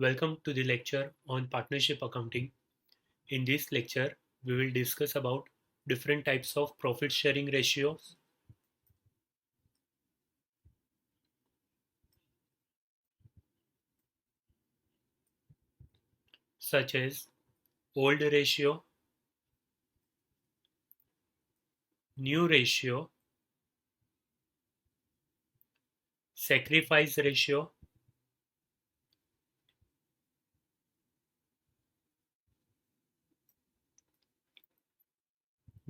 Welcome to the lecture on partnership accounting. In this lecture, we will discuss about different types of profit sharing ratios, such as old ratio, new ratio, sacrifice ratio,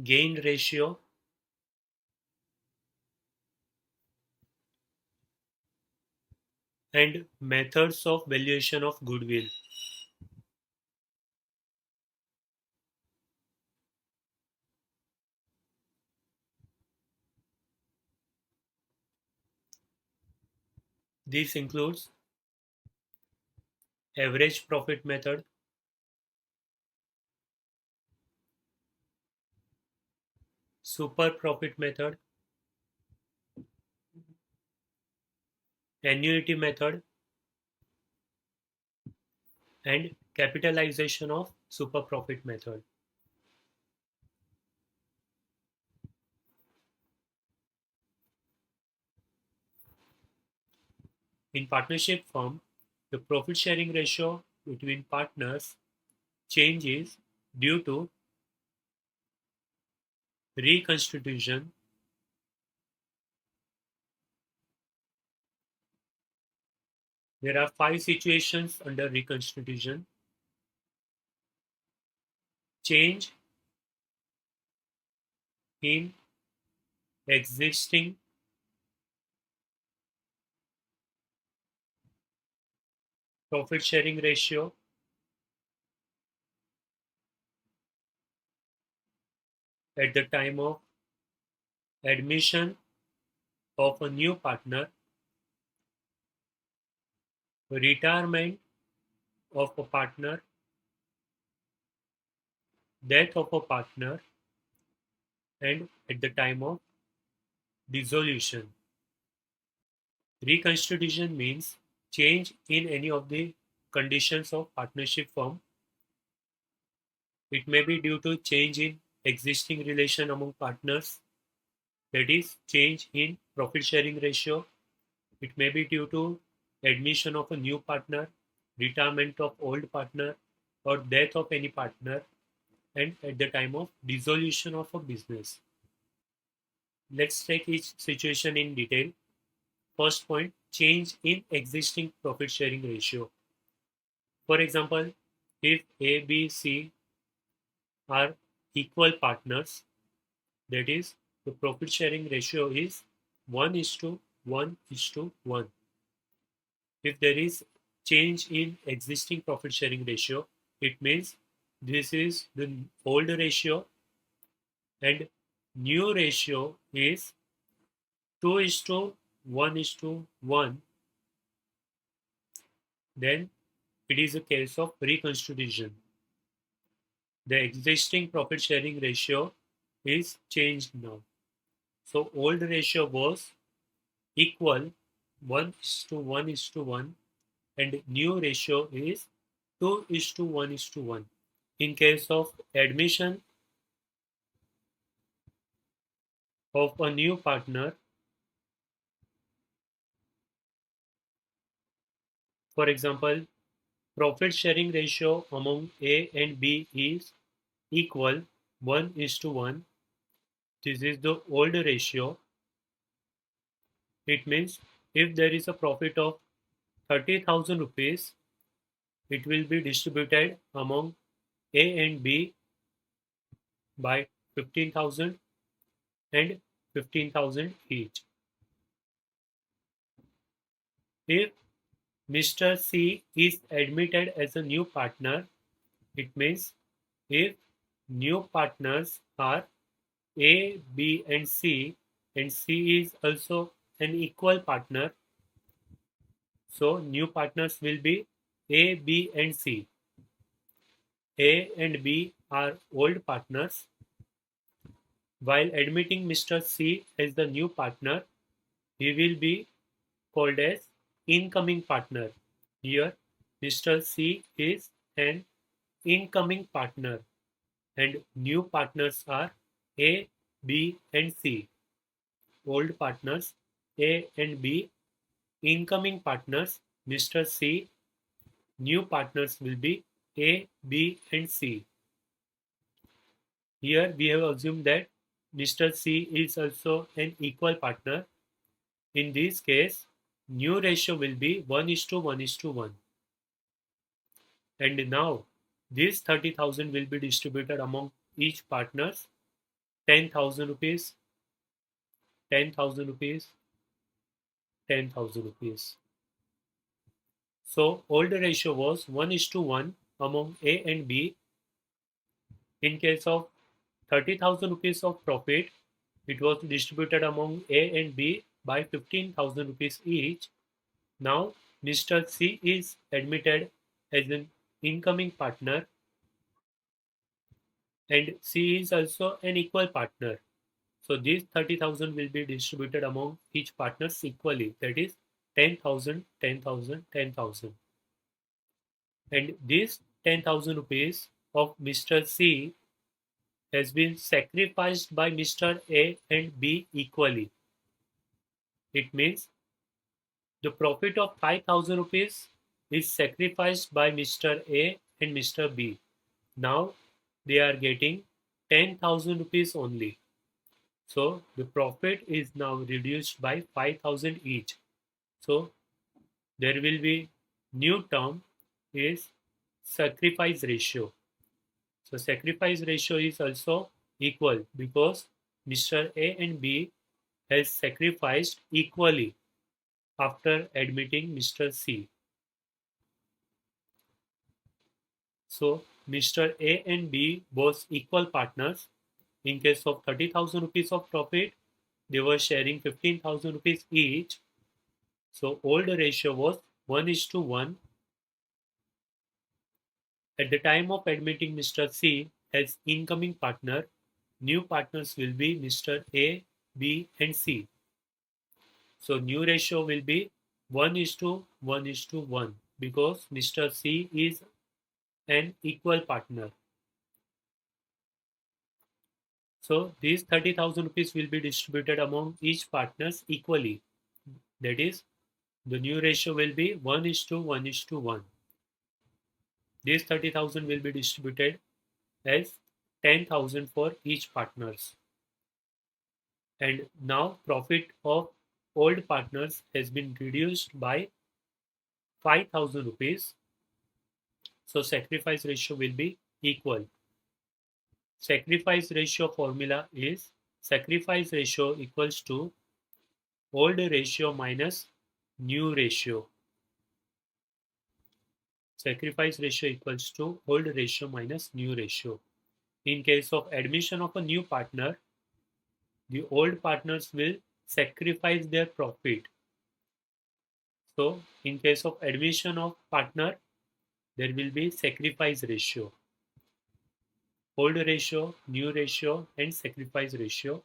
gain ratio, and methods of valuation of goodwill. This includes average profit method, super profit method, annuity method, and capitalization of super profit method. In partnership firm, the profit sharing ratio between partners changes due to reconstitution. There are five situations under reconstitution: change in existing profit sharing ratio, at the time of admission of a new partner, retirement of a partner, death of a partner, and at the time of dissolution. Reconstitution means change in any of the conditions of partnership firm. It may be due to change in existing relation among partners, that is, change in profit sharing ratio. It may be due to admission of a new partner, retirement of old partner, or death of any partner, and at the time of dissolution of a business. Let's take each situation in detail. First point, change in existing profit sharing ratio. For example, if A, B, C are equal partners, that is, the profit sharing ratio is 1 is to 1 is to 1. If there is change in existing profit sharing ratio, it means this is the old ratio and new ratio is 2 is to 1 is to 1. Then it is a case of reconstitution. The existing profit sharing ratio is changed now. So old ratio was equal 1 is to 1 is to 1, and new ratio is 2 is to 1 is to 1. In case of admission of a new partner, for example, profit sharing ratio among A and B is equal 1 is to 1. This is the old ratio. It means if there is a profit of 30,000 rupees, it will be distributed among A and B by 15,000 and 15,000 each. If Mr. C is admitted as a new partner, it means if new partners are A, B, and C is also an equal partner, so new partners will be A, B, and C. A and B are old partners. While admitting Mr. C as the new partner, he will be called as incoming partner. Here, Mr. C is an incoming partner and new partners are A, B and C. Old partners A and B, incoming partners Mr. C, new partners will be A, B and C. Here we have assumed that Mr. C is also an equal partner. In this case, new ratio will be 1:1:1. And now this 30,000 will be distributed among each partners. 10,000 rupees, 10,000 rupees, 10,000 rupees. So old ratio was 1:1 among A and B. In case of 30,000 rupees of profit, it was distributed among A and B by 15,000 rupees each. Now Mr. C is admitted as an incoming partner and C is also an equal partner. So these 30,000 will be distributed among each partners equally. That is 10,000, 10,000, 10,000. And this 10,000 rupees of Mr. C has been sacrificed by Mr. A and B equally. It means the profit of 5,000 rupees is sacrificed by Mr. A and Mr. B. Now they are getting 10,000 rupees only. So the profit is now reduced by 5,000 each. So there will be new term is sacrifice ratio. So sacrifice ratio is also equal because Mr. A and B has sacrificed equally after admitting Mr. C. So Mr. A and B both equal partners. In case of 30,000 rupees of profit, they were sharing 15,000 rupees each. So old ratio was 1:1. At the time of admitting Mr. C as incoming partner, new partners will be Mr. A, B and C. So new ratio will be 1:1:1 because Mr. C is an equal partner. So these 30,000 rupees will be distributed among each partners equally. That is, the new ratio will be 1:1:1. These 30,000 will be distributed as 10,000 for each partners. And now profit of old partners has been reduced by 5,000 rupees. So sacrifice ratio will be equal. Sacrifice ratio formula is sacrifice ratio equals to old ratio minus new ratio. Sacrifice ratio equals to old ratio minus new ratio. In case of admission of a new partner, the old partners will sacrifice their profit. So in case of admission of partner, there will be sacrifice ratio. Old ratio, new ratio and sacrifice ratio.